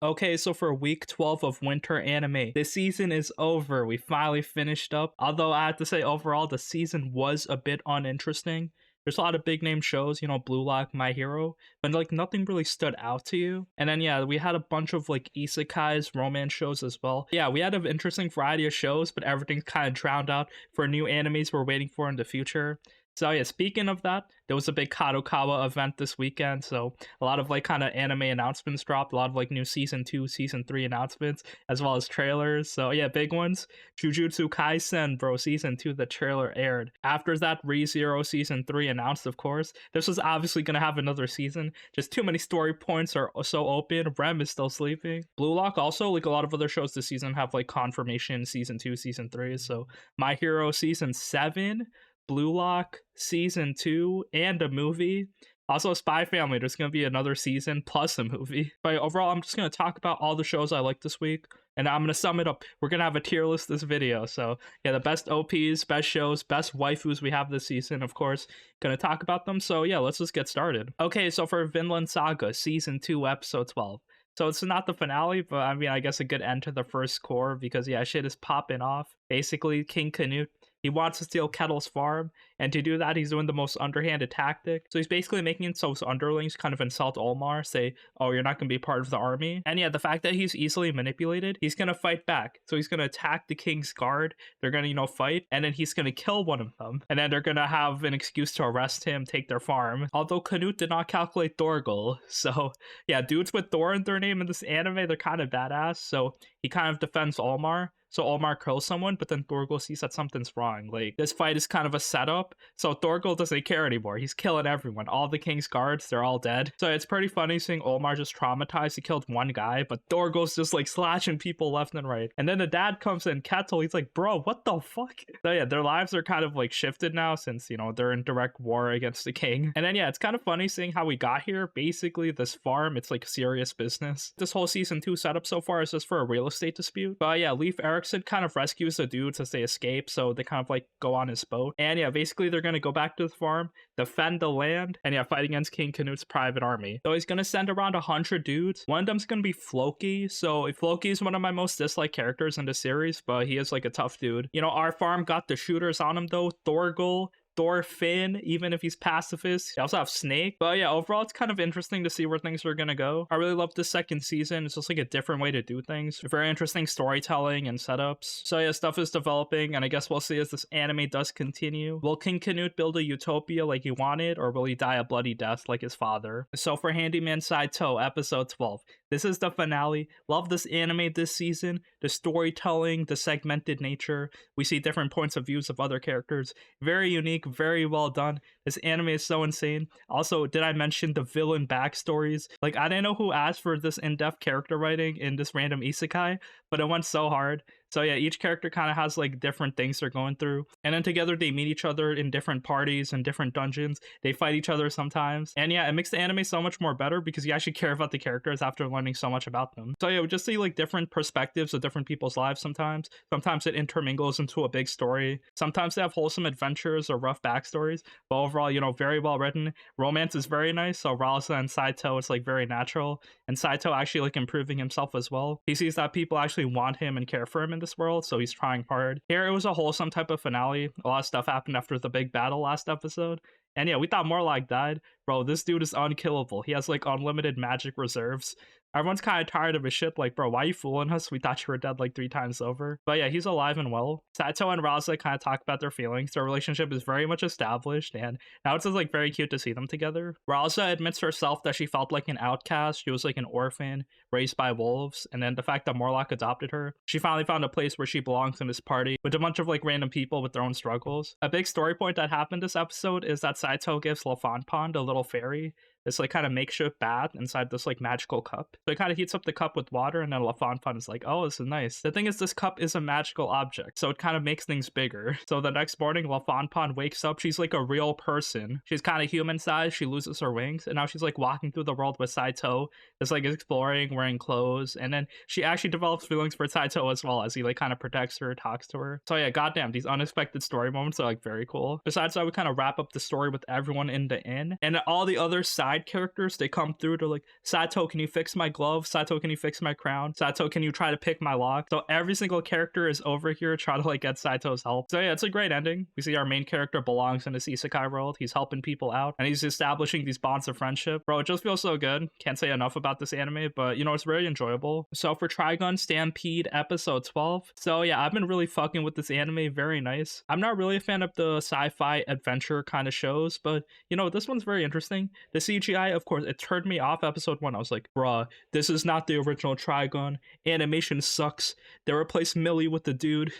Okay, so for week 12 of winter anime, the season is over. We finally finished up. Although I have to say, overall, the season was a bit uninteresting. There's a lot of big name shows, Blue Lock, My Hero, but like nothing really stood out to you. And then yeah, we had a bunch of like isekais, romance shows as well. Yeah, we had an interesting variety of shows, but everything's kind of drowned out for new animes we're waiting for in the future. So yeah, speaking of that, there was a big Kadokawa event this weekend, so a lot of like kind of anime announcements dropped, a lot of like new season 2, season 3 announcements, as well as trailers. So yeah, big ones. Jujutsu Kaisen, bro, season 2, the trailer aired. After that, ReZero season 3 announced, of course. This was obviously gonna have another season. Just too many story points are so open. Rem is still sleeping. Blue Lock also, like a lot of other shows this season, have like confirmation season 2, season 3. So My Hero season 7, Blue Lock season 2, and a movie. Also, Spy Family, there's going to be another season plus a movie. But overall, I'm just going to talk about all the shows I like this week, and I'm going to sum it up. We're going to have a tier list this video. So yeah, the best OPs, best shows, best waifus we have this season, of course, going to talk about them. So yeah, let's just get started. Okay, so for Vinland Saga, season 2, episode 12. So it's not the finale, but I mean, I guess a good end to the first core because yeah, shit is popping off. Basically, King Canute, he wants to steal Kettle's farm, and to do that, he's doing the most underhanded tactic. So he's basically making it so his underlings kind of insult Olmar, say, oh, you're not going to be part of the army. And yeah, the fact that he's easily manipulated, he's going to fight back. So he's going to attack the king's guard. They're going to, fight, and then he's going to kill one of them. And then they're going to have an excuse to arrest him, take their farm. Although Canute did not calculate Thorgal. So yeah, dudes with Thor in their name in this anime, they're kind of badass. So he kind of defends Olmar. So Olmar kills someone, but then Thorgal sees that something's wrong. Like, this fight is kind of a setup, so Thorgal doesn't care anymore. He's killing everyone. All the king's guards, they're all dead. So it's pretty funny seeing Olmar just traumatized. He killed one guy, but Thorgal's just like slashing people left and right. And then the dad comes in, Kettle, he's like, bro, what the fuck? So yeah, their lives are kind of like shifted now since, they're in direct war against the king. And then yeah, it's kind of funny seeing how we got here. Basically, this farm, it's like serious business. This whole season 2 setup so far is just for a real estate dispute. But yeah, Leif Erikson kind of rescues the dudes as they escape, so they kind of like go on his boat. And yeah, basically they're gonna go back to the farm, defend the land, and yeah, fight against King Canute's private army. So he's gonna send around 100 dudes. One of them's gonna be Floki. So Floki is one of my most disliked characters in the series, but he is like a tough dude. Our farm got the shooters on him though. Thorgal, Thorfinn, even if he's pacifist. They also have Snake. But yeah, overall, it's kind of interesting to see where things are gonna go. I really love this second season. It's just like a different way to do things. Very interesting storytelling and setups. So yeah, stuff is developing, and I guess we'll see as this anime does continue. Will King Canute build a utopia like he wanted, or will he die a bloody death like his father? So for Handyman Saitou, episode 12. This is the finale. Love this anime this season. The storytelling, the segmented nature. We see different points of views of other characters. Very unique, very well done. This anime is so insane. Also, did I mention the villain backstories? Like, I didn't know who asked for this in-depth character writing in this random isekai, but it went so hard. So yeah, each character kind of has like different things they're going through. And then together they meet each other in different parties and different dungeons. They fight each other sometimes. And yeah, it makes the anime so much more better because you actually care about the characters after learning so much about them. So yeah, we just see like different perspectives of different people's lives sometimes. Sometimes it intermingles into a big story. Sometimes they have wholesome adventures or rough backstories. But overall, very well written. Romance is very nice. So Ralsa and Saitou, it's like very natural. And Saitou actually like improving himself as well. He sees that people actually want him and care for him in this world, so he's trying hard. Here it was a wholesome type of finale. A lot of stuff happened after the big battle last episode. And yeah, we thought Morlock died. Bro, this dude is unkillable. He has like unlimited magic reserves. Everyone's kind of tired of his shit. Like, bro, why are you fooling us? We thought you were dead like 3 times over. But yeah, he's alive and well. Saitou and Rasa kind of talk about their feelings. Their relationship is very much established, and now it's just like very cute to see them together. Rasa admits herself that she felt like an outcast. She was like an orphan raised by wolves, and then the fact that Morlock adopted her. She finally found a place where she belongs in this party with a bunch of like random people with their own struggles. A big story point that happened this episode is that Saitou gives Lafonpon, a little fairy, this like kind of makeshift bath inside this like magical cup. So it kind of heats up the cup with water, and then Lafonpon is like, oh, this is nice. The thing is, this cup is a magical object, so it kind of makes things bigger. So the next morning, Lafonpon wakes up. She's like a real person. She's kind of human sized. She loses her wings, and now she's like walking through the world with Saitou, just like exploring, wearing clothes. And then she actually develops feelings for Saitou as well, as he like kind of protects her, talks to her. So yeah, goddamn, these unexpected story moments are like very cool. Besides that, we kind of wrap up the story with everyone in the inn, and all the other side side characters, they come through to like, Saitou, can you fix my glove? Saitou, can you fix my crown? Saitou, can you try to pick my lock? So every single character is over here trying to like get Saitou's help. So yeah, it's a great ending. We see our main character belongs in this isekai world. He's helping people out and he's establishing these bonds of friendship. Bro, it just feels so good. Can't say enough about this anime, but you know, it's very enjoyable. So for Trigun Stampede episode 12. So yeah, I've been really fucking with this anime. Very nice. I'm not really a fan of the sci-fi adventure kind of shows, but you know, this one's very interesting. The CGI, of course, it turned me off episode 1. I was like, bruh, this is not the original Trigun. Animation sucks. They replaced Millie with the dude.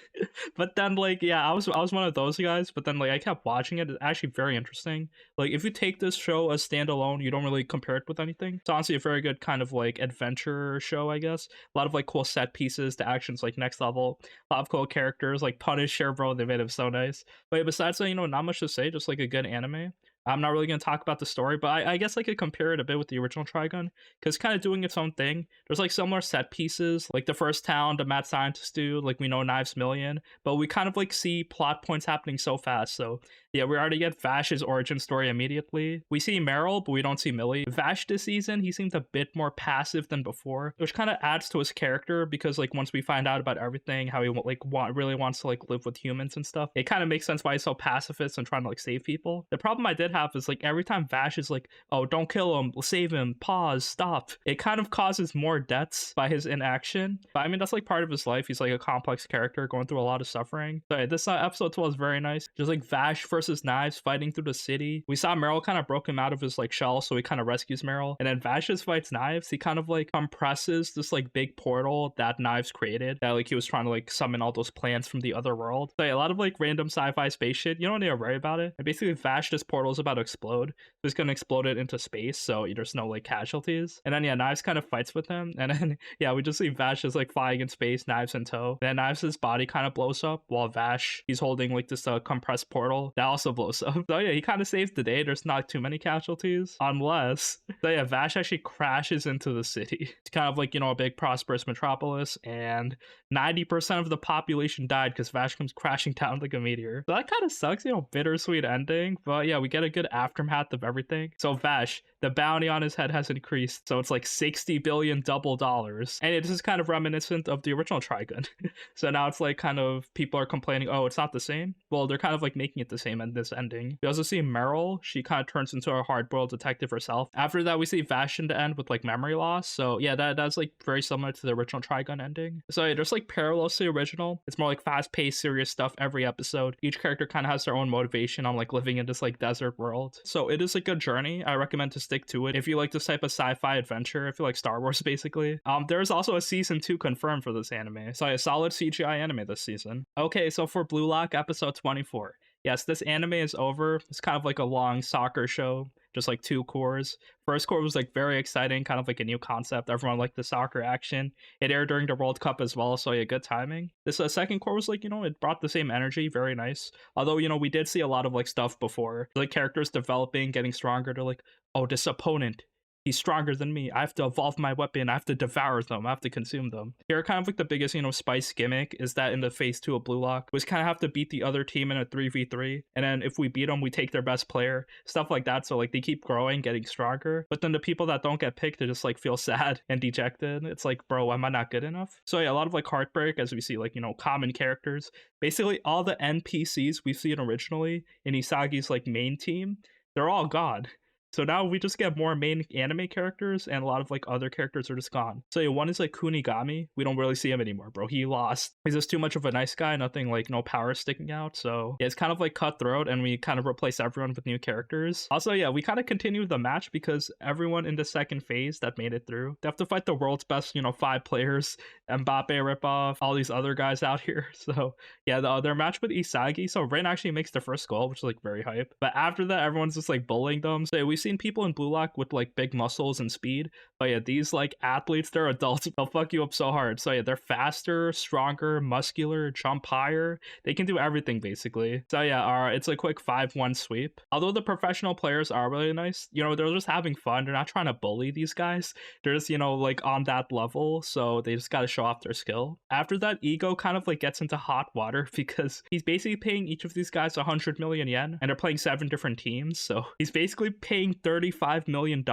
But then like, yeah, I was one of those guys, but then like I kept watching it. It's actually very interesting. Like if you take this show as standalone, you don't really compare it with anything. It's honestly a very good kind of like adventure show, I guess. A lot of like cool set pieces. The action's like next level. A lot of cool characters like Punisher, bro. They made him so nice. But yeah, besides that, you know, not much to say. Just like a good anime. I'm not really going to talk about the story, but I guess I could compare it a bit with the original Trigun, because kind of doing its own thing. There's like similar set pieces, like the first town, the mad scientist dude, like we know Knives Million, but we kind of like see plot points happening so fast. So yeah, we already get Vash's origin story immediately. We see Meryl, but we don't see Millie. Vash this season, he seems a bit more passive than before, which kind of adds to his character, because like once we find out about everything, how he really wants to like live with humans and stuff, it kind of makes sense why he's so pacifist and trying to like save people. The problem I did have is like every time Vash is like, oh, don't kill him, save him, pause, stop, it kind of causes more deaths by his inaction. But I mean, that's like part of his life. He's like a complex character going through a lot of suffering. So yeah, this episode 12 is very nice. Just like Vash versus Knives fighting through the city. We saw Meryl kind of broke him out of his like shell, so he kind of rescues Meryl, and then Vash just fights Knives. He kind of like compresses this like big portal that Knives created, that like he was trying to like summon all those plants from the other world. So yeah, a lot of like random sci-fi space shit. You don't need to worry about it. And basically Vash, this portal is about to explode, so he's gonna explode it into space, so there's no like casualties. And then yeah, Knives kind of fights with him, and then yeah, we just see Vash is like flying in space, Knives in tow. Then Knives' body kind of blows up while Vash, he's holding like this compressed portal that also blows up. So yeah, he kind of saves the day. There's not too many casualties, unless so yeah, Vash actually crashes into the city. It's kind of like, you know, a big prosperous metropolis, and 90% of the population died because Vash comes crashing down like a meteor. So that kind of sucks, you know, bittersweet ending. But yeah, we get a good aftermath of everything. So Vash, the bounty on his head has increased, so it's like 60 billion double dollars, and this is kind of reminiscent of the original Trigun. So now it's like kind of people are complaining, oh, it's not the same. Well, they're kind of like making it the same in this ending. We also see Meryl, she kind of turns into a hard-boiled detective herself. After that, we see Vash in the end with like memory loss. So yeah, that's like very similar to the original Trigun ending. So yeah, there's like parallels to the original. It's more like fast-paced, serious stuff every episode. Each character kind of has their own motivation on like living in this like desert world. So it is a good journey. I recommend to stick to it if you like this type of sci-fi adventure, if you like Star Wars basically. There's also a season 2 confirmed for this anime, so a solid CGI anime this season. Okay, so for Blue Lock episode 24, yes, this anime is over. It's kind of like a long soccer show, just like 2 cores. First core was like very exciting, kind of like a new concept. Everyone liked the soccer action. It aired during the World Cup as well, so yeah, good timing. This second core was like, you know, it brought the same energy, very nice. Although, you know, we did see a lot of like stuff before, like characters developing, getting stronger. To like, oh, this opponent, he's stronger than me. I have to evolve my weapon. I have to devour them. I have to consume them. Here, kind of like the biggest, you know, spice gimmick is that in the phase 2 of Blue Lock, we just kind of have to beat the other team in a 3v3. And then if we beat them, we take their best player. Stuff like that. So like they keep growing, getting stronger. But then the people that don't get picked, they just like feel sad and dejected. It's like, bro, am I not good enough? So yeah, a lot of like heartbreak as we see like, you know, common characters. Basically all the NPCs we've seen originally in Isagi's like main team, they're all gone. So now we just get more main anime characters, and a lot of like other characters are just gone. So yeah, one is like Kunigami. We don't really see him anymore, bro. He lost. He's just too much of a nice guy, nothing like, no power sticking out. So yeah, it's kind of like cutthroat, and we kind of replace everyone with new characters. Also, yeah, we kind of continue the match because everyone in the second phase that made it through, they have to fight the world's best, you know, 5 players, Mbappe ripoff, all these other guys out here. So yeah, their match with Isagi. So Rin actually makes the first goal, which is like very hype. But after that, everyone's just like bullying them. So yeah, we've seen people in Blue Lock with like big muscles and speed, but yeah, these like athletes, they're adults. They'll fuck you up so hard. So yeah, they're faster, stronger, muscular, jump higher. They can do everything basically. So yeah, it's a quick 5-1 sweep. Although the professional players are really nice, you know, they're just having fun. They're not trying to bully these guys. They're just, you know, like on that level, so they just got to show off their skill. After that, Ego kind of like gets into hot water because he's basically paying each of these guys 100 million yen, and they're playing 7 different teams. So he's basically paying paying $35 million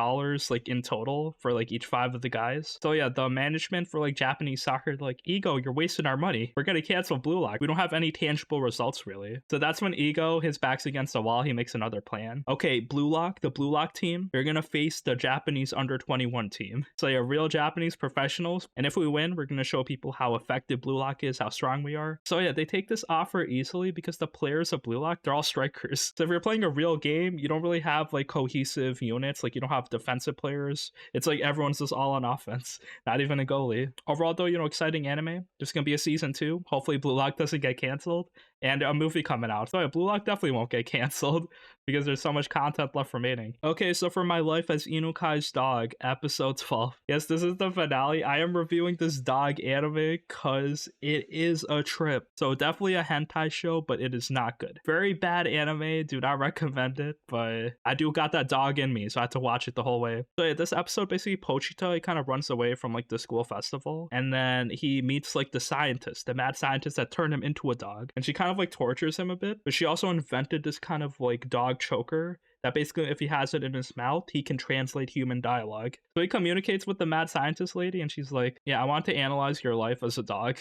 like in total for like each 5 of the guys. So yeah, the management for like Japanese soccer, like, Ego, you're wasting our money. We're gonna cancel Blue Lock. We don't have any tangible results really. So that's when Ego, his back's against the wall, he makes another plan. Okay, Blue Lock, the Blue Lock team, you're gonna face the Japanese under 21 team. So yeah, real Japanese professionals. And if we win, we're gonna show people how effective Blue Lock is, how strong we are. So yeah, they take this offer easily because the players of Blue Lock, they're all strikers. So if you're playing a real game, you don't really have like cohesive units. Like, you don't have defensive players. It's like everyone's just all on offense, not even a goalie. Overall though, exciting anime. There's gonna be a season 2. Hopefully Blue Lock doesn't get canceled, and a movie coming out. So yeah, Blue Lock definitely won't get canceled because there's so much content left remaining. Okay, so for my life as Inukai's dog, episode 12. Yes, this is the finale. I am reviewing this dog anime because it is a trip. So definitely a hentai show, but it is not good. Very bad anime. Do not recommend it, but I do got that dog in me, so I had to watch it the whole way. So yeah, this episode, basically Pochita, he kind of runs away from like the school festival, and then he meets like the scientist, the mad scientist that turned him into a dog, and she kind of like tortures him a bit, but she also invented this kind of like dog choker that basically, if he has it in his mouth, he can translate human dialogue. So he communicates with the mad scientist lady, and she's like, yeah, I want to analyze your life as a dog.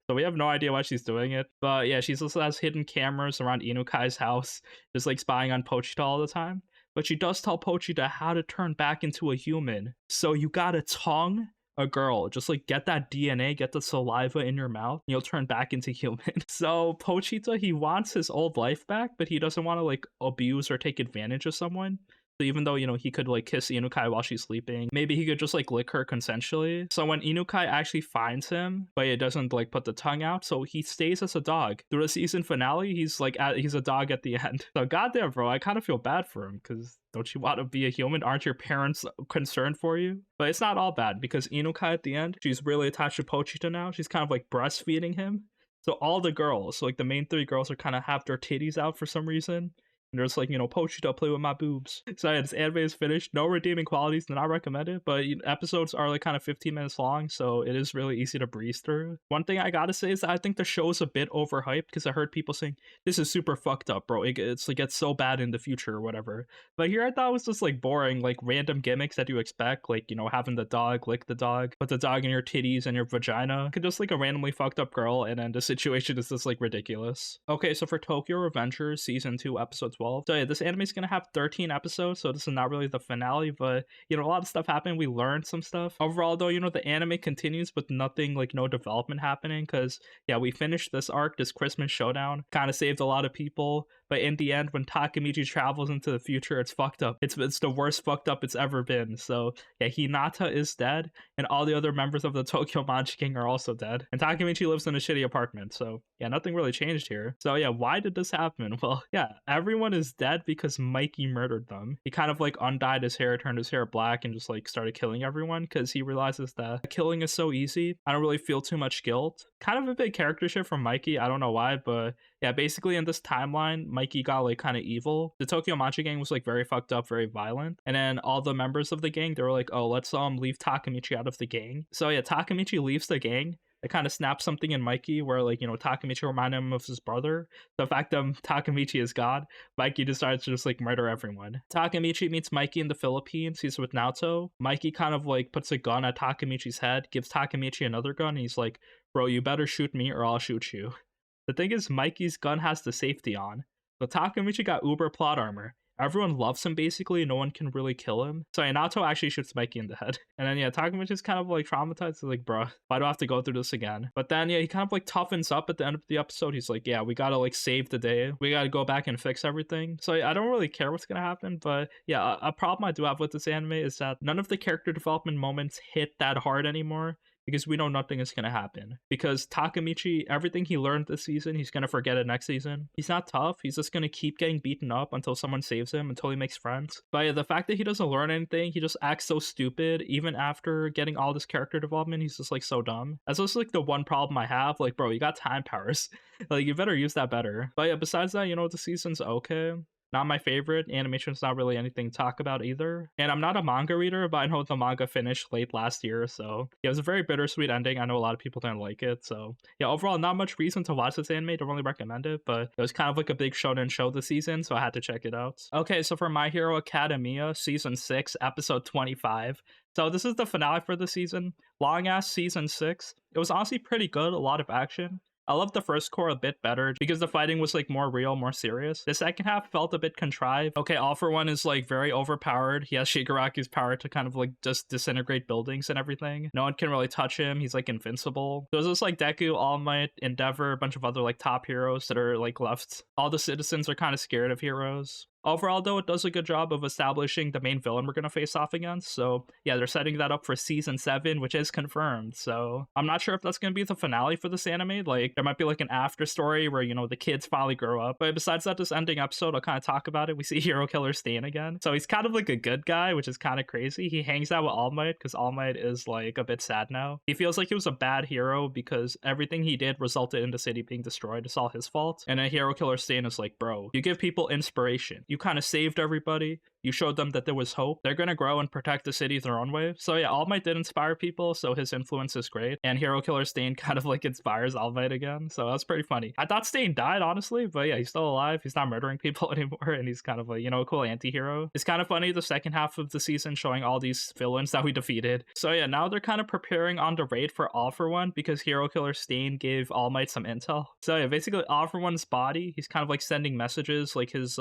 So we have no idea why she's doing it. But yeah, she also has hidden cameras around Inukai's house, just like spying on Pochita all the time. But she does tell Pochita how to turn back into a human. So you got a tongue, a girl, just like get that DNA, get the saliva in your mouth, and you'll turn back into human. So Pochita, he wants his old life back, but he doesn't want to like abuse or take advantage of someone. So even though, he could like kiss Inukai while she's sleeping, maybe he could just like lick her consensually. So when Inukai actually finds him, but it doesn't like put the tongue out, so he stays as a dog. Through the season finale, he's like he's a dog at the end. So goddamn, bro, I kind of feel bad for him because don't you want to be a human? Aren't your parents concerned for you? But it's not all bad because Inukai at the end, she's really attached to Pochita now. She's kind of like breastfeeding him. So all the girls, so like the main 3 girls, are kind of have their titties out for some reason. And there's like, Pochita, play with my boobs. So yeah, this anime is finished. No redeeming qualities, do not recommend it. But episodes are like kind of 15 minutes long, so it is really easy to breeze through. One thing I gotta say is that I think the show is a bit overhyped because I heard people saying, this is super fucked up, bro. It's like, it's so bad in the future or whatever. But here I thought it was just like boring, like random gimmicks that you expect, like, having the dog lick the dog, put the dog in your titties and your vagina. Could just like a randomly fucked up girl, and then the situation is just like ridiculous. Okay, so for Tokyo Revengers Season 2, Episode 12. So yeah, this anime is gonna have 13 episodes, so this is not really the finale, but a lot of stuff happened. We learned some stuff. Overall though, the anime continues with nothing, like no development happening, because yeah, we finished this arc, this Christmas showdown, kind of saved a lot of people. But in the end, when Takemichi travels into the future, it's fucked up. It's the worst fucked up it's ever been. So yeah, Hinata is dead, and all the other members of the Tokyo Manji Gang are also dead. And Takemichi lives in a shitty apartment. So yeah, nothing really changed here. So yeah, why did this happen? Well, yeah, everyone is dead because Mikey murdered them. He kind of like undyed his hair, turned his hair black, and just like started killing everyone because he realizes that killing is so easy. I don't really feel too much guilt. Kind of a big character shift from Mikey. I don't know why, but yeah, basically in this timeline, Mikey got like kind of evil. The Tokyo Manji Gang was like very fucked up, very violent. And then all the members of the gang, they were like, oh, let's leave Takemichi out of the gang. So yeah, Takemichi leaves the gang. It kind of snaps something in Mikey where like, Takemichi reminded him of his brother. The fact that Takemichi is God, Mikey decides to just like murder everyone. Takemichi meets Mikey in the Philippines. He's with Naoto. Mikey kind of like puts a gun at Takemichi's head, gives Takemichi another gun. And he's like, bro, you better shoot me or I'll shoot you. The thing is, Mikey's gun has the safety on. So Takemichi got uber plot armor. Everyone loves him basically, no one can really kill him. So Naoto actually shoots Mikey in the head. And then yeah, Takemichi's kind of like traumatized. He's like, bruh, why do I have to go through this again? But then yeah, he kind of like toughens up at the end of the episode. He's like, yeah, we gotta like save the day. We gotta go back and fix everything. So yeah, I don't really care what's gonna happen. But yeah, a problem I do have with this anime is that none of the character development moments hit that hard anymore, because we know nothing is going to happen. Because Takemichi, everything he learned this season, he's going to forget it next season. He's not tough. He's just going to keep getting beaten up until someone saves him, until he makes friends. But yeah, the fact that he doesn't learn anything, he just acts so stupid. Even after getting all this character development, he's just like so dumb. That's just like the one problem I have. Like, bro, you got time powers. Like, you better use that better. But yeah, besides that, the season's okay. Not my favorite. Animation's not really anything to talk about either. And I'm not a manga reader, but I know the manga finished late last year, so yeah, it was a very bittersweet ending. I know a lot of people didn't like it, so yeah, overall, not much reason to watch this anime. Don't really recommend it, but it was kind of like a big shonen show this season, so I had to check it out. Okay, so for My Hero Academia, Season 6, Episode 25. So this is the finale for the season. Long ass Season 6. It was honestly pretty good, a lot of action. I love the first core a bit better because the fighting was like more real, more serious. The second half felt a bit contrived. Okay, All For One is like very overpowered. He has Shigaraki's power to kind of like just disintegrate buildings and everything. No one can really touch him. He's like invincible. There's just like Deku, All Might, Endeavor, a bunch of other like top heroes that are like left. All the citizens are kind of scared of heroes. Overall, though, it does a good job of establishing the main villain we're going to face off against. So, yeah, they're setting that up for Season 7, which is confirmed. So, I'm not sure if that's going to be the finale for this anime. Like, there might be like an after story where, you know, the kids finally grow up. But besides that, this ending episode, I'll kind of talk about it. We see Hero Killer Stain again. So, he's kind of like a good guy, which is kind of crazy. He hangs out with All Might because All Might is like a bit sad now. He feels like he was a bad hero because everything he did resulted in the city being destroyed. It's all his fault. And then Hero Killer Stain is like, bro, you give people inspiration. You kind of saved everybody. You showed them that there was hope. They're going to grow and protect the city their own way. So yeah, All Might did inspire people, so his influence is great. And Hero Killer Stain kind of like inspires All Might again. So that's pretty funny. I thought Stain died, honestly, but yeah, he's still alive. He's not murdering people anymore, and he's kind of like, you know, a cool anti-hero. It's kind of funny the second half of the season showing all these villains that we defeated. So yeah, now they're kind of preparing on the raid for All For One because Hero Killer Stain gave All Might some intel. So yeah, basically All For One's body, he's kind of like sending messages like his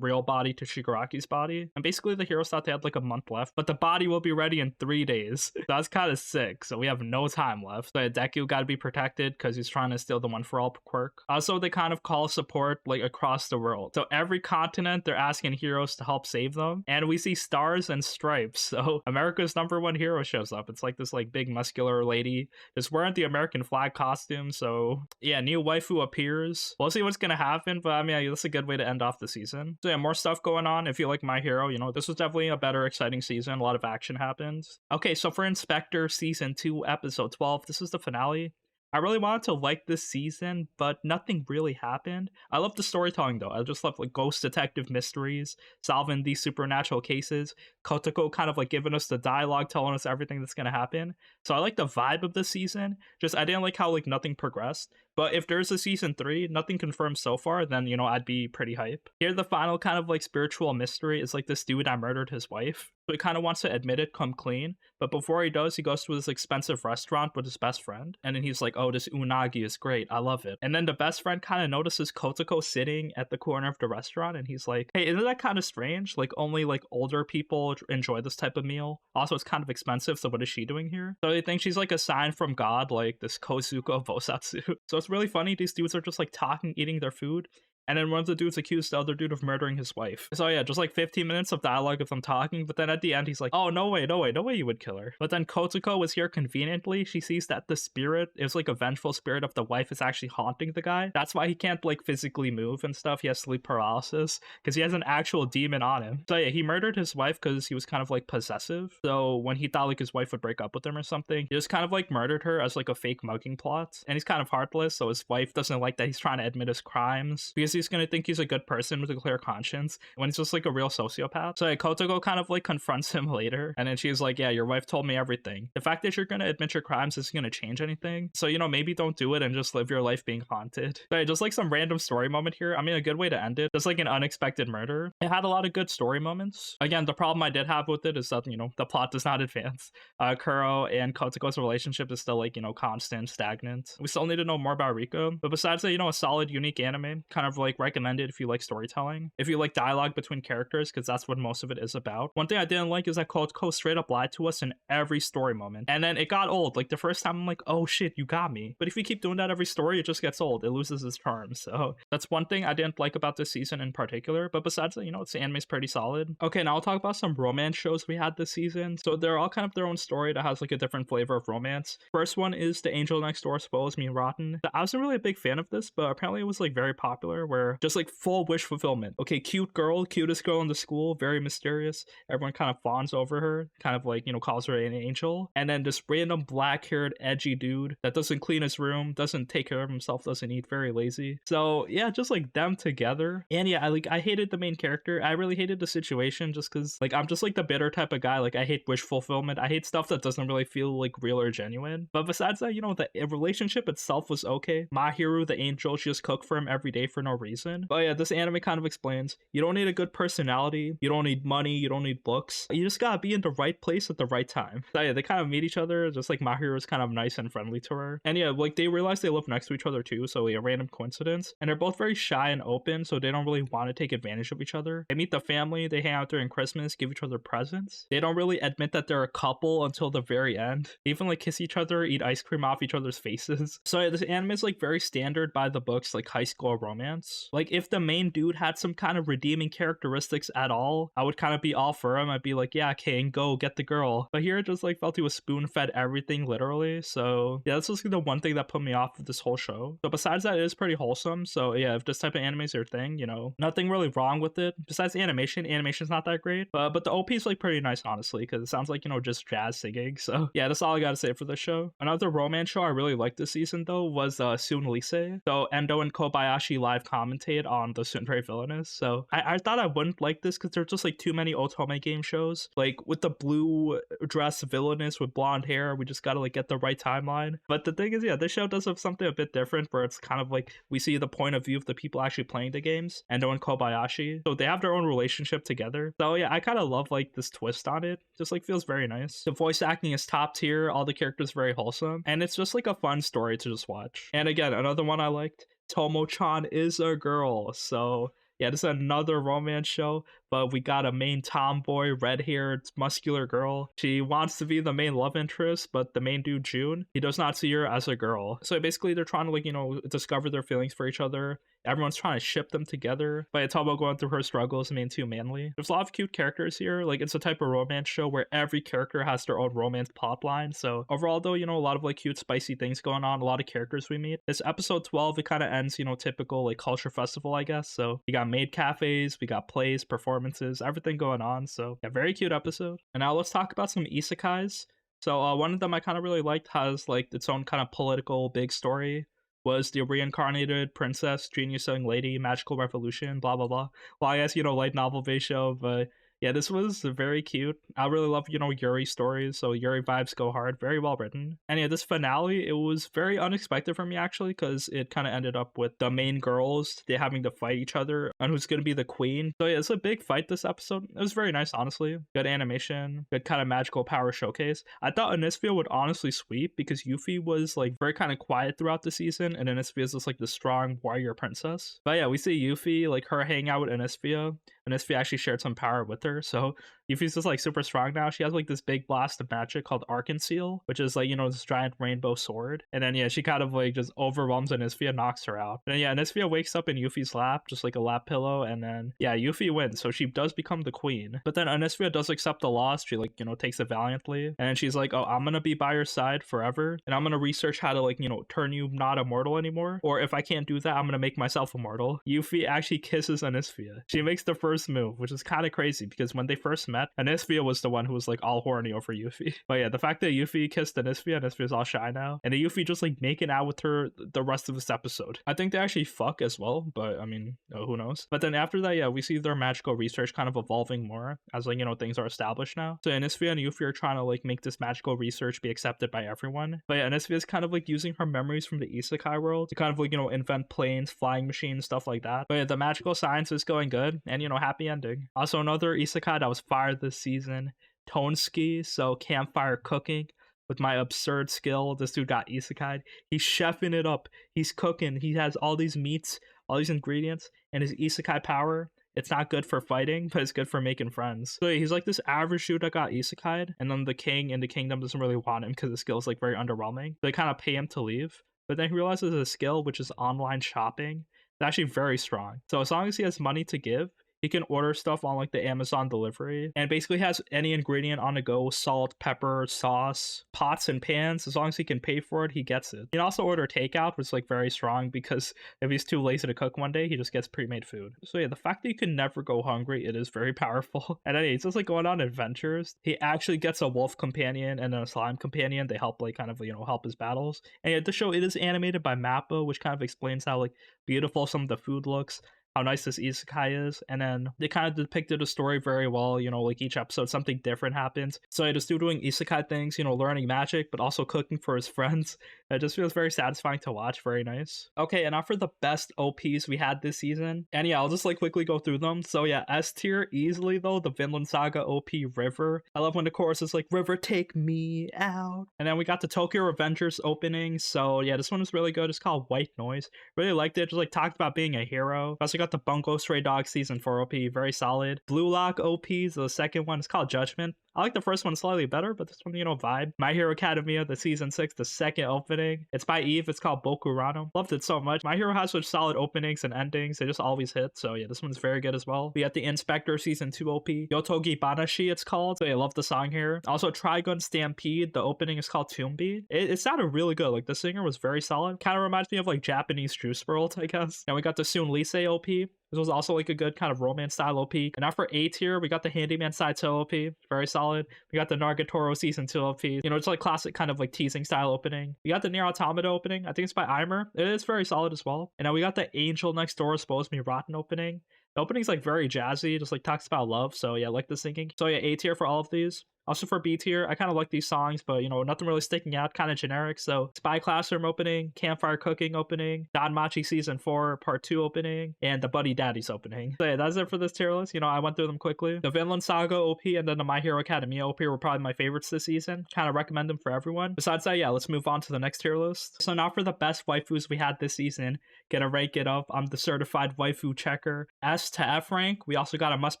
real body to Shigaraki's body. And basically the heroes thought they had like a month left, but the body will be ready in 3 days. That's kind of sick. So we have no time left. So Deku got to be protected because he's trying to steal the One For All quirk. Also, they kind of call support like across the world. So every continent, they're asking heroes to help save them. And we see stars and stripes. So America's #1 hero shows up. It's like this like big muscular lady just wearing the American flag costume. So yeah, new waifu appears. We'll see what's gonna happen, but I mean, yeah, that's a good way to end off the season. So yeah, more stuff going on. If you like My Hero, you know, this was definitely a better, exciting season. A lot of action happens. Okay, so for Inspector Season 2, Episode 12, this is the finale. I really wanted to like this season, but nothing really happened. I love the storytelling though. I just love like ghost detective mysteries, solving these supernatural cases. Kotoko kind of like giving us the dialogue, telling us everything that's gonna happen. So I like the vibe of the season. Just I didn't like how like nothing progressed. But if there's a Season 3, nothing confirmed so far, then, you know, I'd be pretty hype. Here, the final kind of like spiritual mystery is like this dude that murdered his wife. So he kind of wants to admit it, come clean. But before he does, he goes to this expensive restaurant with his best friend. And then he's like, oh, this unagi is great. I love it. And then the best friend kind of notices Kotoko sitting at the corner of the restaurant. And he's like, hey, isn't that kind of strange? Like only like older people enjoy this type of meal. Also, it's kind of expensive. So what is she doing here? So they think she's like a sign from God, like this Kozuko Bosatsu. So it's really funny. These dudes are just like talking, eating their food. And then one of the dudes accused the other dude of murdering his wife. So yeah, just like 15 minutes of dialogue of them talking, but then at the end he's like, oh, no way you would kill her. But then Kotoko was here conveniently. She sees that the spirit is like a vengeful spirit of the wife is actually haunting the guy. That's why he can't like physically move and stuff. He has sleep paralysis because he has an actual demon on him. So yeah, he murdered his wife because he was kind of like possessive. So when he thought like his wife would break up with him or something, he just kind of like murdered her as like a fake mugging plot. And he's kind of heartless, so his wife doesn't like that he's trying to admit his crimes because he's gonna think he's a good person with a clear conscience when he's just like a real sociopath. So yeah, Kotoko kind of like confronts him later, and then she's like, yeah, your wife told me everything. The fact that you're gonna admit your crimes isn't gonna change anything, so you know, maybe don't do it and just live your life being haunted. But yeah, just like some random story moment here. I mean, a good way to end it. Just like an unexpected murder. It had a lot of good story moments. Again, the problem I did have with it is that, you know, the plot does not advance. Kuro and Kotoko's relationship is still like, you know, constant, stagnant. We still need to know more about Riko, but besides that, you know, a solid, unique anime. Kind of like recommended if you like storytelling, if you like dialogue between characters, because that's what most of it is about. One thing I didn't like is that Kotoko straight up lied to us in every story moment, and then it got old. Like the first time I'm like, oh shit, you got me. But if you keep doing that every story, it just gets old. It loses its charm. So that's one thing I didn't like about this season in particular. But besides that, you know, the anime's pretty solid. Okay, now I'll talk about some romance shows we had this season. So they're all kind of their own story that has like a different flavor of romance. First one is The Angel Next Door Spoils Me Rotten. I wasn't really a big fan of this, but apparently it was like very popular, where where just like full wish fulfillment. Okay, cute girl, cutest girl in the school, very mysterious. Everyone kind of fawns over her, kind of like, calls her an angel. And then this random black-haired, edgy dude that doesn't clean his room, doesn't take care of himself, doesn't eat, very lazy. So yeah, just like them together. And yeah, I hated the main character. I really hated the situation just because like I'm just like the bitter type of guy. Like I hate wish fulfillment. I hate stuff that doesn't really feel like real or genuine. But besides that, the relationship itself was okay. Mahiru, the angel, she just cooked for him every day for no reason. But yeah, this anime kind of explains you don't need a good personality, you don't need money, you don't need books. You just gotta be in the right place at the right time. So yeah, they kind of meet each other, just like Mahiru is kind of nice and friendly to her. And yeah, like they realize they live next to each other too, so yeah, random coincidence. And they're both very shy and open, so they don't really want to take advantage of each other. They meet the family, they hang out during Christmas, give each other presents. They don't really admit that they're a couple until the very end. They even like kiss each other, eat ice cream off each other's faces. So yeah, this anime is like very standard by the books, like high school romance. Like if the main dude had some kind of redeeming characteristics at all, I would kind of be all for him. I'd be like, yeah, Kane, go get the girl. But here it just like felt he was spoon-fed everything literally. So yeah, this was the one thing that put me off of this whole show. So besides that, it is pretty wholesome. So yeah, if this type of anime is your thing, nothing really wrong with it. Besides animation's not that great. But the OP is like pretty nice, honestly, because it sounds like, just jazz singing. So yeah, that's all I gotta say for this show. Another romance show I really liked this season though was Soon Lise. So Endo and Kobayashi live commentate on the Tsundere Villainess. So I thought I wouldn't like this because there's just like too many otome game shows. Like with the blue dress Villainess with blonde hair, we just gotta like get the right timeline. But the thing is, yeah, this show does have something a bit different where it's kind of like we see the point of view of the people actually playing the games, Endo and Kobayashi. So they have their own relationship together. So yeah, I kind of love like this twist on it. Just like feels very nice. The voice acting is top tier, all the characters very wholesome, and it's just like a fun story to just watch. And again, another one I liked, Tomo-chan is a girl. So yeah, this is another romance show, but we got a main tomboy, red-haired, muscular girl. She wants to be the main love interest, but the main dude, June, he does not see her as a girl. So basically, they're trying to, like, discover their feelings for each other. Everyone's trying to ship them together, but it's all about going through her struggles and being too manly. There's a lot of cute characters here. Like, it's a type of romance show where every character has their own romance plotline. So overall, though, a lot of, like, cute, spicy things going on, a lot of characters we meet. This episode 12, it kind of ends, typical, like, culture festival, I guess. So we got maid cafes, we got plays, performances, everything going on. So yeah, very cute episode. And now let's talk about some isekais. So one of them I kind of really liked has like its own kind of political big story, was the Reincarnated Princess, Genius Young Lady, Magical Revolution, blah blah blah. Well, I guess light novel based show, but yeah, this was very cute. I really love, Yuri stories, so Yuri vibes go hard, very well written. And yeah, this finale, it was very unexpected for me actually, because it kind of ended up with the main girls, they having to fight each other on who's going to be the queen. So yeah, it's a big fight this episode. It was very nice, honestly. Good animation, good kind of magical power showcase. I thought Anisfia would honestly sweep because Yuffie was like very kind of quiet throughout the season, and Anisfia is just like the strong warrior princess. But yeah, we see Yuffie, like her hang out with Anisfia. Anisfia actually shared some power with her, so Yuffie's just like super strong now. She has like this big blast of magic called Arc-and-Seal, which is like, this giant rainbow sword. And then yeah, she kind of like just overwhelms Anisfia, knocks her out. And then yeah, Anisfia wakes up in Yuffie's lap, just like a lap pillow, and then yeah, Yuffie wins, so she does become the queen. But then Anisfia does accept the loss. She like, takes it valiantly, and then she's like, oh, I'm gonna be by your side forever, and I'm gonna research how to like, turn you not immortal anymore, or if I can't do that, I'm gonna make myself immortal. Yuffie actually kisses Anisfia. She makes the first move, which is kind of crazy because when they first met, Anisfia was the one who was like all horny over Yuffie. But yeah, the fact that Yuffie kissed Anisfia's all shy now, and the Yuffie just like making out with her the rest of this episode. I think they actually fuck as well, but I mean, who knows? But then after that, yeah, we see their magical research kind of evolving more as like, things are established now. So Anisfia and Yuffie are trying to like make this magical research be accepted by everyone. But yeah, Anisfia is kind of like using her memories from the isekai world to kind of like, invent planes, flying machines, stuff like that. But yeah, the magical science is going good, and happy ending. Also, another isekai that was fire this season, Tonski, so Campfire cooking. With my absurd skill, this dude got isekai'd. He's chefing it up. He's cooking. He has all these meats, all these ingredients, and his isekai power, it's not good for fighting, but it's good for making friends. So he's like this average dude that got isekai'd, and then the king in the kingdom doesn't really want him because his skill is like very underwhelming. They kind of pay him to leave. But then he realizes his skill, which is online shopping, is actually very strong. So as long as he has money to give, he can order stuff on like the Amazon delivery and basically has any ingredient on the go: salt, pepper, sauce, pots and pans. As long as he can pay for it, he gets it. He can also order takeout, which is like very strong because if he's too lazy to cook one day, he just gets pre-made food. So yeah, the fact that you can never go hungry, it is very powerful. And anyway, he's just like going on adventures. He actually gets a wolf companion and a slime companion. They help like kind of, you know, help his battles. And yeah, the show, it is animated by Mappa, which kind of explains how like beautiful some of the food looks, how nice this isekai is. And then they kind of depicted the story very well. You know, like each episode something different happens. So yeah, just doing isekai things, you know, learning magic but also cooking for his friends. It just feels very satisfying to watch. Very nice. Okay, and now for the best OPs we had this season. And yeah, I'll just like quickly go through them. So yeah, S tier easily though, the Vinland Saga OP River. I love when the chorus is like, "River, take me out." And then we got the Tokyo Revengers opening. So yeah, this one was really good. It's called White Noise. Really liked it. Just like talked about being a hero. Also got the Bungo Stray Dogs season 4 OP, very solid. Blue Lock OPs, the second one is called Judgment. I like the first one slightly better, but this one, you know, vibe. My Hero Academia, the season 6, the second opening. It's by Eve. It's called Boku Rano. Loved it so much. My Hero has such solid openings and endings. They just always hit. So yeah, this one's very good as well. We got the Inspector season 2 OP. Yotogi Banashi, it's called. So yeah, I love the song here. Also, Trigun Stampede. The opening is called Tumbi. It sounded really good. Like the singer was very solid. Kind of reminds me of like Japanese Juice World, I guess. And we got the Soon Lise OP. This was also like a good kind of romance style OP. And now for A tier, we got the Handyman Saitou OP. Very solid. We got the Nagatoro season 2 OP. You know, it's like classic kind of like teasing style opening. We got the Nier Automata opening. I think it's by Eimer. It is very solid as well. And now we got the Angel Next Door Suppose Me Rotten opening. The opening's like very jazzy, just like talks about love. So yeah, I like the singing. So yeah, A tier for all of these. Also for B tier, I kind of like these songs, but you know, nothing really sticking out, kind of generic. So Spy Classroom opening, Campfire Cooking opening, Danmachi Season 4 Part 2 opening, and the Buddy Daddies opening. So yeah, that's it for this tier list. You know, I went through them quickly. The Vinland Saga OP and then the My Hero Academia OP were probably my favorites this season. Kind of recommend them for everyone. Besides that, yeah, let's move on to the next tier list. So now for the best waifus we had this season, gonna rank it up. I'm the certified waifu checker. S to F rank. We also got a must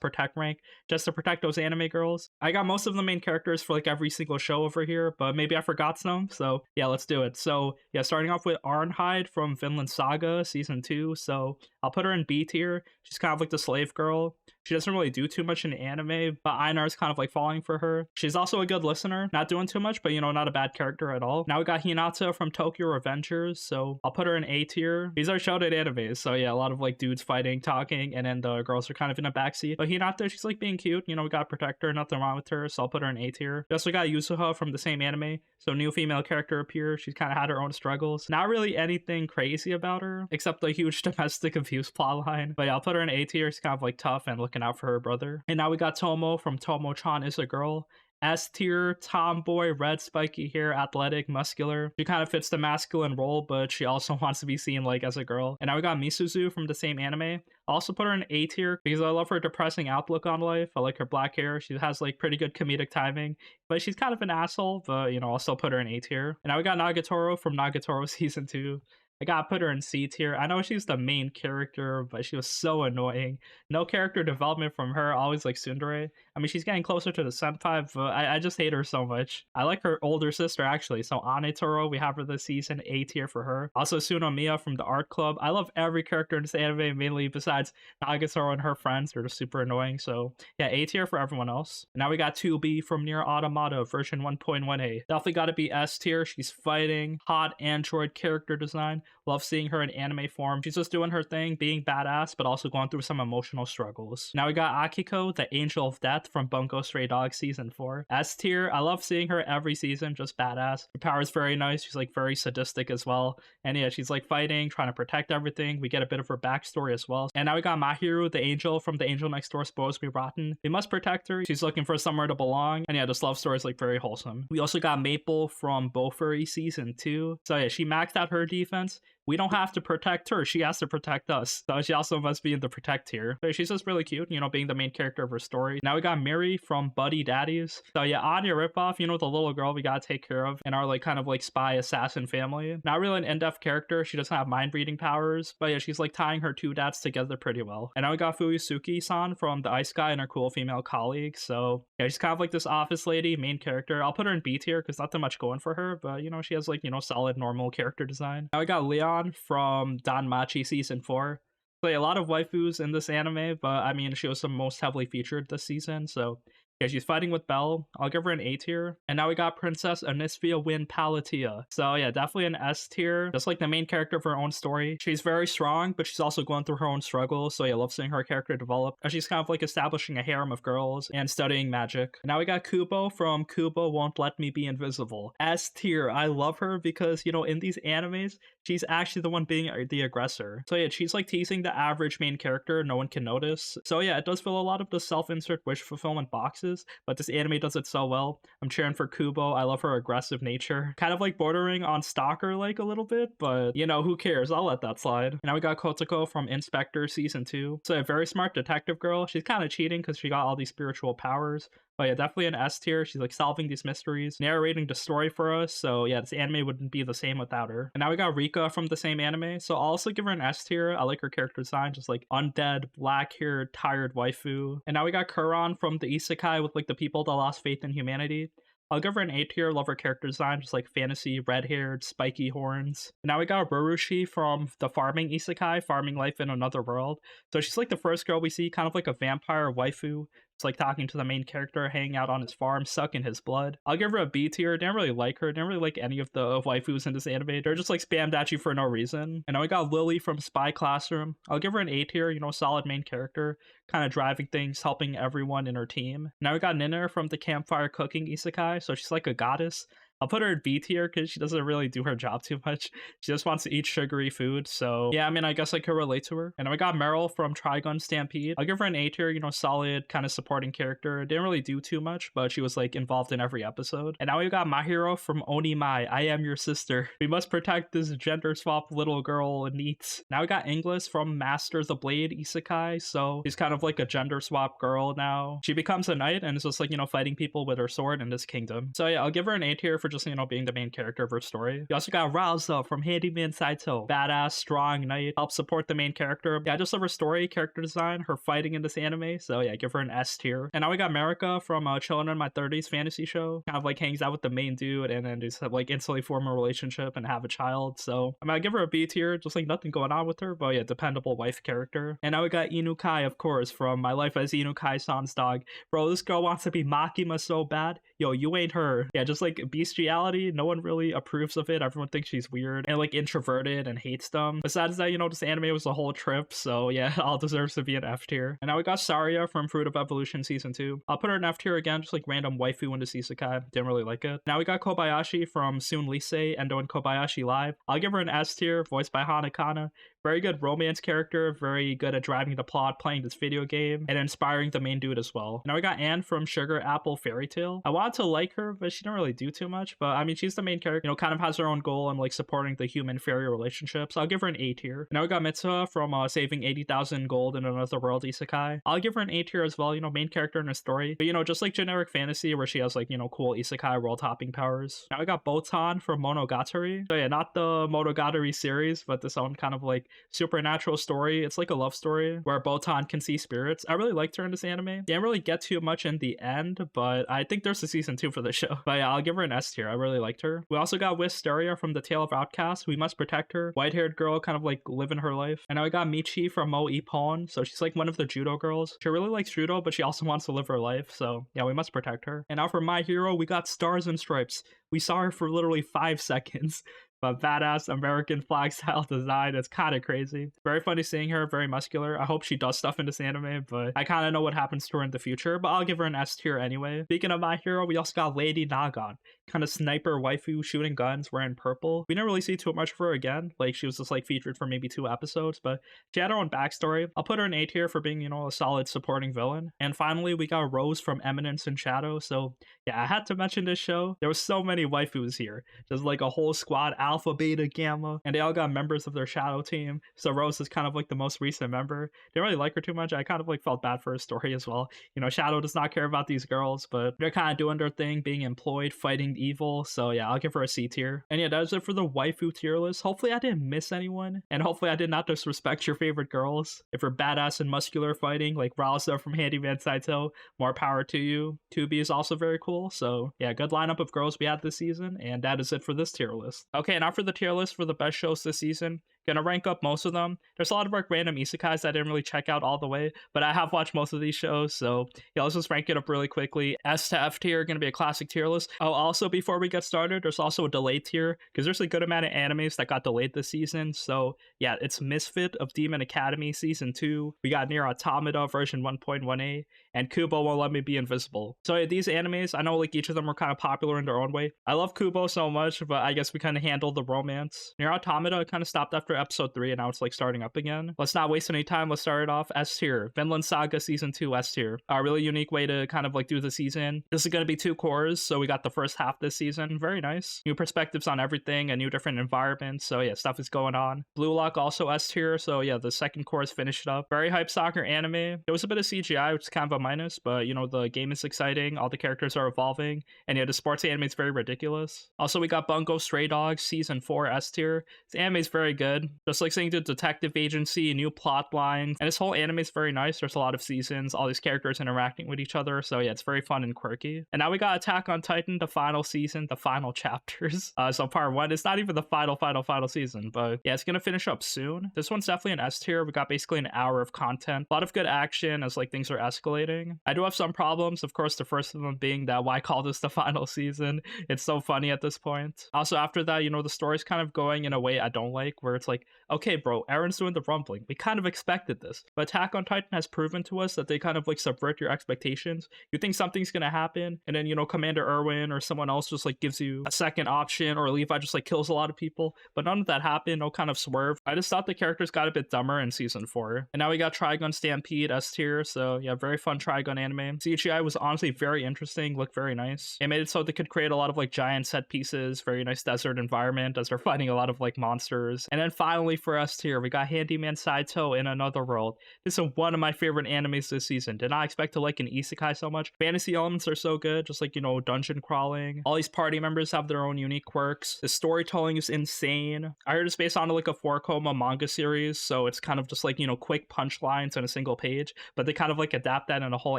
protect rank just to protect those anime girls. I got most of the main characters for like every single show over here, but maybe I forgot some. So yeah, let's do it. So yeah, starting off with Arnhide from Vinland Saga season 2. So I'll put her in B tier. She's kind of like the slave girl. She doesn't really do too much in anime, but Einar's kind of like falling for her. She's also a good listener, not doing too much, but you know, not a bad character at all. Now we got Hinata from Tokyo Revengers, so I'll put her in A tier. These are shouted animes, so yeah, a lot of like dudes fighting, talking, and then the girls are kind of in a backseat. But Hinata, she's like being cute, you know, we gotta protect her, nothing wrong with her, so I'll put her in A tier. We also got Yusuha from the same anime, so new female character appears. She's kind of had her own struggles. Not really anything crazy about her, except the huge domestic abuse plotline. But yeah, I'll put her in A tier. She's kind of like tough and looking out for her brother. And now we got Tomo from Tomo-chan is a Girl. S tier, tomboy, red spiky hair, athletic, muscular. She kind of fits the masculine role, but she also wants to be seen like as a girl. And now we got Misuzu from the same anime. I also put her in A tier because I love her depressing outlook on life. I like her black hair. She has like pretty good comedic timing, but she's kind of an asshole, but you know, I'll still put her in A tier. And now we got Nagatoro from Nagatoro season 2. I gotta put her in C tier. I know she's the main character, but she was so annoying. No character development from her, always like Tsundere. I mean, she's getting closer to the senpai, but I just hate her so much. I like her older sister, actually. So Anetoro, we have her this season, A tier for her. Also Sunomiya from the Art Club. I love every character in this anime, mainly besides Nagatoro and her friends. They're just super annoying. So yeah, A tier for everyone else. Now we got 2B from Nier Automata, version 1.1a. Definitely gotta be S tier. She's fighting, hot android character design. Love seeing her in anime form. She's just doing her thing, being badass, but also going through some emotional struggles. Now we got Akiko, the Angel of Death from Bungo Stray Dogs season 4. S tier. I love seeing her every season, just badass. Her power is very nice. She's like very sadistic as well. And yeah, she's like fighting, trying to protect everything. We get a bit of her backstory as well. And now we got Mahiru, the angel from the Angel Next Door Supposed to Be Rotten. We must protect her. She's looking for somewhere to belong. And yeah, this love story is like very wholesome. We also got Maple from Bofuri season 2. So yeah, she maxed out her defense. We don't have to protect her. She has to protect us. So she also must be in the protect tier. But she's just really cute, you know, being the main character of her story. Now we got Miri from Buddy Daddies. So yeah, Anya ripoff, you know, the little girl we gotta take care of in our like kind of like spy assassin family. Not really an in-depth character. She doesn't have mind reading powers. But yeah, she's like tying her two dads together pretty well. And now we got Fuyusuki-san from the Ice Guy and her cool female colleague. So yeah, she's kind of like this office lady, main character. I'll put her in B tier because nothing much going for her. But you know, she has like, you know, solid normal character design. Now we got Leon from Danmachi season 4. So yeah, a lot of waifus in this anime, but I mean, she was the most heavily featured this season, so yeah, she's fighting with Belle. I'll give her an A tier. And now we got Princess Anisfia Win Palatia. So yeah, definitely an S tier. Just like the main character of her own story. She's very strong, but she's also going through her own struggles. So yeah, I love seeing her character develop. And she's kind of like establishing a harem of girls and studying magic. And now we got Kubo from Kubo Won't Let Me Be Invisible. S tier. I love her because, you know, in these animes, she's actually the one being the aggressor. So yeah, she's like teasing the average main character no one can notice. So yeah, it does fill a lot of the self-insert wish fulfillment boxes, but this anime does it so well. I'm cheering for Kubo. I love her aggressive nature. Kind of like bordering on stalker like a little bit, but you know, who cares? I'll let that slide. And now we got Kotoko from Inspector Season 2. So a very smart detective girl. She's kind of cheating because she got all these spiritual powers. But yeah, definitely an S tier. She's like solving these mysteries, narrating the story for us. So yeah, this anime wouldn't be the same without her. And now we got Rika from the same anime. So I'll also give her an S tier. I like her character design, just like undead, black-haired, tired waifu. And now we got Kuran from the Isekai with like the people that lost faith in humanity. I'll give her an A tier. Love her character design, just like fantasy, red-haired, spiky horns. And now we got Rurushi from the farming isekai, farming life in another world. So she's like the first girl we see, kind of like a vampire waifu. It's like talking to the main character, hanging out on his farm, sucking his blood. I'll give her a B tier. Didn't really like her. Didn't really like any of the waifus in this anime. They're just like spammed at you for no reason. And now we got Lily from Spy Classroom. I'll give her an A tier, you know, solid main character, kind of driving things, helping everyone in her team. Now we got Nina from the Campfire cooking isekai. So she's like a goddess. I'll put her in B tier because she doesn't really do her job too much. She just wants to eat sugary food. So yeah, I mean, I guess I could relate to her. And then we got Meryl from Trigun Stampede. I'll give her an A tier, you know, solid kind of supporting character. Didn't really do too much, but she was like involved in every episode. And now we got Mahiro from Onimai, I Am Your Sister. We must protect this gender swap little girl needs. Now we got Inglis from Master the Blade Isekai. So she's kind of like a gender swap girl now. She becomes a knight and is just like, you know, fighting people with her sword in this kingdom. So yeah, I'll give her an A tier for just, you know, being the main character of her story. You also got Ralzo from Handyman Saitou. Badass, strong knight, helps support the main character. Yeah, I just love her story, character design, her fighting in this anime. So yeah, give her an S tier. And now we got Marika from Chillin' in My 30s fantasy show. Kind of like hangs out with the main dude and then just have like instantly form a relationship and have a child. So I mean, I give her a B tier, just like nothing going on with her, but yeah, dependable wife character. And now we got Inukai, of course, from My Life as Inukai-san's dog. Bro, this girl wants to be Makima so bad. Yo, you ain't her. Yeah, just like bestiality, no one really approves of it. Everyone thinks she's weird and like introverted and hates them. Besides that, you know, this anime was a whole trip, so yeah, all deserves to be an F tier. And now we got Saria from Fruit of Evolution Season 2. I'll put her in F tier again, just like random waifu into isekai. Didn't really like it. Now we got Kobayashi from Soon Lise, Endo and Kobayashi Live. I'll give her an S tier, voiced by Hanakana. Very good romance character, very good at driving the plot, playing this video game, and inspiring the main dude as well. Now we got Anne from Sugar Apple Fairy Tale. I wanted to like her, but she didn't really do too much. But I mean, she's the main character, you know, kind of has her own goal and like supporting the human-fairy relationship. So I'll give her an A tier. Now we got Mitsuha from saving 80,000 gold in another world isekai. I'll give her an A tier as well, you know, main character in a story. But you know, just like generic fantasy where she has like, you know, cool isekai world-hopping powers. Now we got Botan from Monogatari. So yeah, not the Monogatari series, but this own kind of like supernatural story. It's like a love story where Botan can see spirits. I really liked her in this anime. Didn't really get too much in the end, but I think there's a season 2 for the show. But yeah, I'll give her an S tier. I really liked her. We also got Wisteria from The Tale of Outcast. We must protect her. White-haired girl, kind of like living her life. And now we got Michi from Mo Ippon. So she's like one of the judo girls. She really likes judo, but she also wants to live her life. So yeah, we must protect her. And now for My Hero, we got Stars and Stripes. We saw her for literally 5 seconds. But badass American flag style design. It's kind of crazy. Very funny seeing her, very muscular. I hope she does stuff in this anime, but I kind of know what happens to her in the future, but I'll give her an S tier anyway. Speaking of My Hero, we also got Lady Nagon. Kind of sniper waifu shooting guns, wearing purple. We didn't really see too much of her again. Like, she was just like featured for maybe 2 episodes, but she had her own backstory. I'll put her in A tier for being, you know, a solid supporting villain. And finally, we got Rose from Eminence in Shadow. So yeah, I had to mention this show. There was so many waifus here. Just like a whole squad, Alpha, Beta, Gamma, and they all got members of their shadow team. So Rose is kind of like the most recent member. Didn't really like her too much. I kind of like felt bad for her story as well. You know, Shadow does not care about these girls, but they're kind of doing their thing, being employed, fighting evil. So yeah, I'll give her a C tier. And yeah, that is it for the waifu tier list. Hopefully I didn't miss anyone, and hopefully I did not disrespect your favorite girls. If you're badass and muscular fighting like Ralzo from Handyman Saitou, more power to you. 2B is also very cool. So yeah, good lineup of girls we had this season, and that is it for this tier list. Okay, now for the tier list for the best shows this season. Gonna rank up most of them. There's a lot of like random isekais that I didn't really check out all the way, but I have watched most of these shows, so yeah, let's just rank it up really quickly. S to F tier, gonna be a classic tier list. Oh, also before we get started, there's also a delayed tier because there's a good amount of animes that got delayed this season. So yeah, it's Misfit of Demon Academy season 2. We got Nier Automata version 1.1a, and Kubo Won't Let Me Be Invisible. So yeah, these animes, I know like each of them were kind of popular in their own way. I love Kubo so much, but I guess we kind of handled the romance. Nier Automata kind of stopped after episode 3, and now it's like starting up again. Let's not waste any time. Let's start it off. S tier, Vinland Saga season 2 S tier. A really unique way to kind of like do the season. This is going to be 2 cores, so we got the first half this season. Very nice. New perspectives on everything, a new different environment. So yeah, stuff is going on. Blue Lock also S tier. So yeah, the second core is finished up. Very hype soccer anime. There was a bit of CGI, which is kind of a minus, but you know, the game is exciting. All the characters are evolving, and yeah, the sports anime is very ridiculous. Also, we got Bungo Stray Dogs season 4 S tier. This anime is very good. Just like seeing the detective agency, new plot lines, and this whole anime is very nice. There's a lot of seasons, all these characters interacting with each other. So yeah, it's very fun and quirky. And now we got Attack on Titan, the final season, the final chapters. So part 1, it's not even the final season, but yeah, it's gonna finish up soon. This one's definitely an S tier. We got basically an hour of content, a lot of good action as like things are escalating. I do have some problems, of course, the first of them being that why call this the final season? It's so funny at this point. Also, after that, you know, the story's kind of going in a way I don't like, where it's like, okay, bro, Aaron's doing the rumbling. We kind of expected this. But Attack on Titan has proven to us that they kind of like subvert your expectations. You think something's gonna happen, and then, you know, Commander Irwin or someone else just like gives you a second option, or Levi just like kills a lot of people. But none of that happened, no kind of swerve. I just thought the characters got a bit dumber in season 4. And now we got Trigun Stampede S tier. So yeah, very fun Trigun anime. CGI was honestly very interesting, looked very nice. It made it so they could create a lot of like giant set pieces, very nice desert environment as they're fighting a lot of like monsters. And then finally for us tier, we got Handyman Saitou in Otherworld. This is one of my favorite animes this season. Did not expect to like an isekai so much. Fantasy elements are so good, just like, you know, dungeon crawling. All these party members have their own unique quirks. The storytelling is insane. I heard it's based on like a 4-koma manga series, so it's kind of just like, you know, quick punchlines on a single page, but they kind of like adapt that in a whole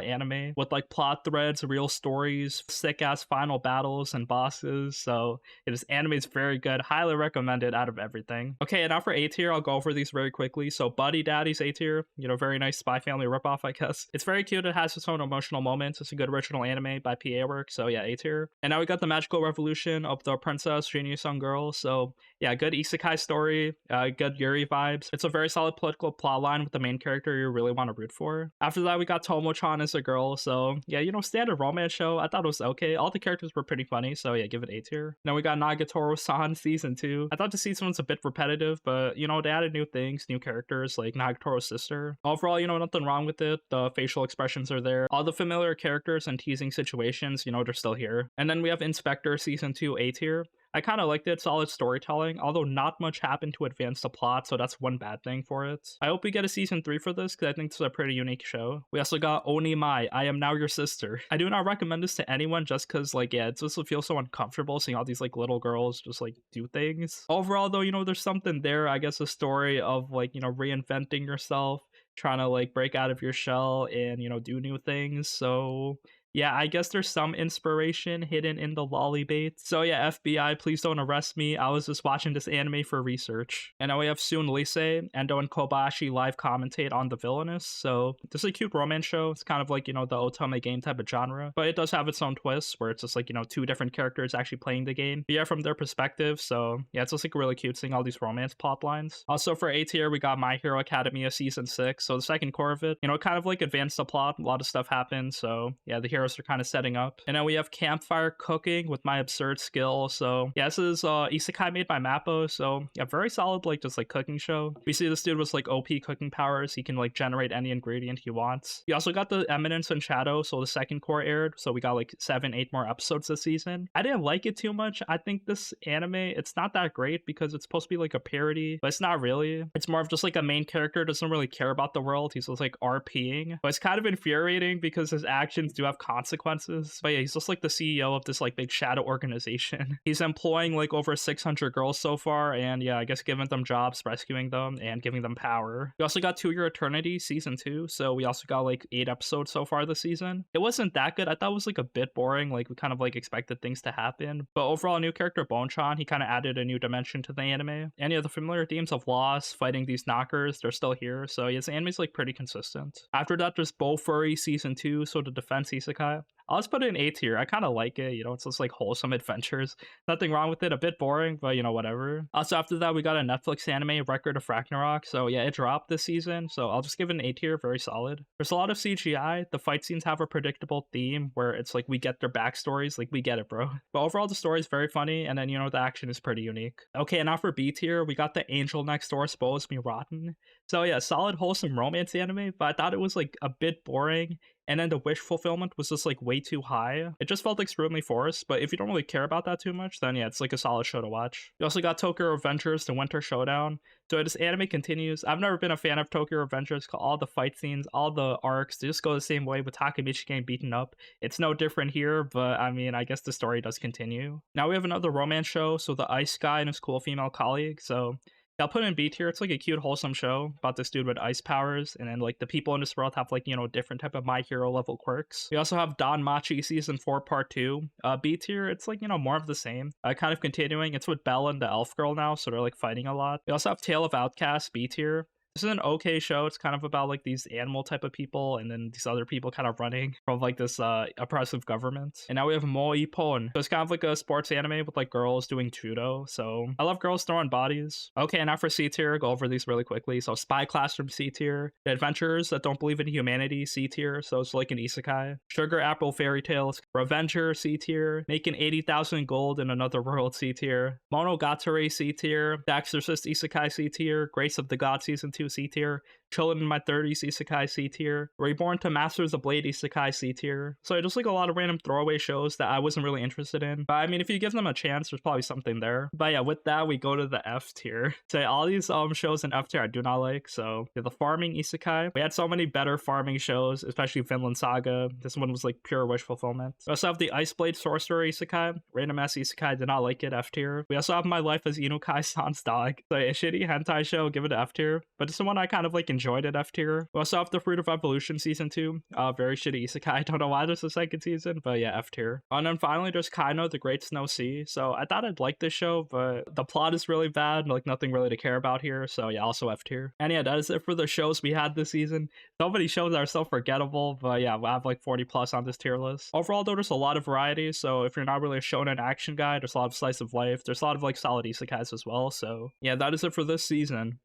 anime with like plot threads, real stories, sick ass final battles and bosses. So this anime is very good. Highly recommended out of everything. Okay, and now for A tier, I'll go over these very quickly. So Buddy Daddy's A tier, you know, very nice Spy Family ripoff, I guess. It's very cute. It has its own emotional moments. It's a good original anime by PA Works. So yeah, A tier. And now we got the magical revolution of the princess Shinyu-san girl. So yeah, good isekai story, good Yuri vibes. It's a very solid political plotline with the main character you really want to root for. After that, we got Tomo-chan as a girl. So yeah, you know, standard romance show. I thought it was okay. All the characters were pretty funny. So yeah, give it A tier. Then we got Nagatoro-san season 2. I thought the season was a bit repetitive, but you know, they added new things, new characters like Nagatoro's sister. Overall, you know, nothing wrong with it. The facial expressions are there. All the familiar characters and teasing situations, you know, they're still here. And then we have Inspector season 2 A tier. I kind of liked it, solid storytelling, although not much happened to advance the plot, so that's one bad thing for it. I hope we get a season 3 for this, because I think this is a pretty unique show. We also got Oni Mai, I Am Now Your Sister. I do not recommend this to anyone just because, like, yeah, it just feels so uncomfortable seeing all these, like, little girls just, like, do things. Overall, though, you know, there's something there, I guess, a story of, like, you know, reinventing yourself, trying to, like, break out of your shell and, you know, do new things, so yeah, I guess there's some inspiration hidden in the lolly bait. So yeah, FBI, please don't arrest me. I was just watching this anime for research. And now we have soon Lise, Endo, and Kobayashi live commentate on the Villainess. So this is a cute romance show. It's kind of like, you know, the Otome game type of genre. But it does have its own twists where it's just like, you know, 2 different characters actually playing the game. But yeah, from their perspective. So yeah, it's just like really cute seeing all these romance plot lines. Also for A tier, we got My Hero Academia season 6. So the second core of it, you know, it kind of like advanced the plot. A lot of stuff happened. So yeah, the heroes are kind of setting up. And then we have Campfire Cooking with My Absurd Skill. So yeah, this is isekai made by Mappo. So yeah, very solid, like just like cooking show. We see this dude with like OP cooking powers. He can like generate any ingredient he wants. We also got the Eminence and Shadow. So the second core aired. So we got like 7-8 more episodes this season. I didn't like it too much. I think this anime, it's not that great because it's supposed to be like a parody, but it's not really. It's more of just like a main character doesn't really care about the world. He's just like RPing. But it's kind of infuriating because his actions do have consequences. But yeah, he's just like the CEO of this like big shadow organization. He's employing like over 600 girls so far, and yeah, I guess giving them jobs, rescuing them, and giving them power. We also got To Your Eternity season 2, so we also got like 8 episodes so far this season. It wasn't that good. I thought it was like a bit boring. Like we kind of like expected things to happen, but overall, new character Bonchan, he kind of added a new dimension to the anime. And yeah, the familiar themes of loss, fighting these knockers, they're still here. So yeah, this anime's like pretty consistent. After that, there's Furry season 2, so the defense isekai. I'll just put it in A tier. I kind of like it. You know, it's just like wholesome adventures. Nothing wrong with it. A bit boring, but you know, whatever. Also, after that, we got a Netflix anime, Record of Ragnarok. So yeah, it dropped this season. So I'll just give it an A tier. Very solid. There's a lot of CGI. The fight scenes have a predictable theme where it's like we get their backstories. Like we get it, bro. But overall, the story is very funny. And then, you know, the action is pretty unique. Okay, and now for B tier, we got the Angel Next Door Suppose Me Rotten. So yeah, solid, wholesome romance anime, but I thought it was like a bit boring. And then the wish fulfillment was just like way too high. It just felt extremely forced, but if you don't really care about that too much, then yeah, it's like a solid show to watch. You also got Tokyo Revengers, the Winter Showdown. So this anime continues. I've never been a fan of Tokyo Revengers. All the fight scenes, all the arcs, they just go the same way with Takemichi getting beaten up. It's no different here, but I mean, I guess the story does continue. Now we have another romance show, so the Ice Guy and his cool female colleague. So I'll put in B tier. It's like a cute, wholesome show about this dude with ice powers, and then like the people in this world have like, you know, different type of My Hero level quirks. We also have Don Machi season 4 part 2. B tier. It's like, you know, more of the same. Kind of continuing. It's with Belle and the elf girl now, so they're like fighting a lot. We also have Tale of Outcast, B tier. This is an okay show. It's kind of about like these animal type of people and then these other people kind of running from like this oppressive government. And now we have Mo Ippon. So it's kind of like a sports anime with like girls doing judo. So I love girls throwing bodies. Okay, and now for C tier, go over these really quickly. So Spy Classroom, C tier. The Adventures That Don't Believe in Humanity, C tier. So it's like an isekai. Sugar Apple Fairy Tales, Revenger, C tier. Making 80,000 Gold in Another World, C tier. Monogatari, C tier. The Exorcist isekai, C tier. Grace of the God season 2, C tier. Children in My 30s isekai, C tier. Reborn to Masters of Blade isekai, C tier. So just like a lot of random throwaway shows that I wasn't really interested in, but I mean, if you give them a chance, there's probably something there. But yeah, with that, we go to the F tier. So all these shows in F tier I do not like. So yeah, the farming isekai, we had so many better farming shows, especially Vinland Saga. This one was like pure wish fulfillment. We also have the Ice Blade Sorcerer isekai, random ass isekai, did not like it, F tier. We also have My Life as Inukai-san's Dog, so a shitty hentai show, give it an F tier, but it's the one I kind of like enjoyed at F tier. We also have The Fruit of Evolution season 2, very shitty isekai. I don't know why there's a second season, but yeah, F tier. And then finally there's Kaino, The Great Snow Sea. So I thought I'd like this show, but the plot is really bad, like nothing really to care about here, so yeah, also F tier. And yeah, that is it for the shows we had this season. So many shows that are so forgettable, but yeah, I have like 40 plus on this tier list. Overall though, there's a lot of variety, so if you're not really a shonen action guy, there's a lot of slice of life, there's a lot of like solid isekais as well. So yeah, that is it for this season.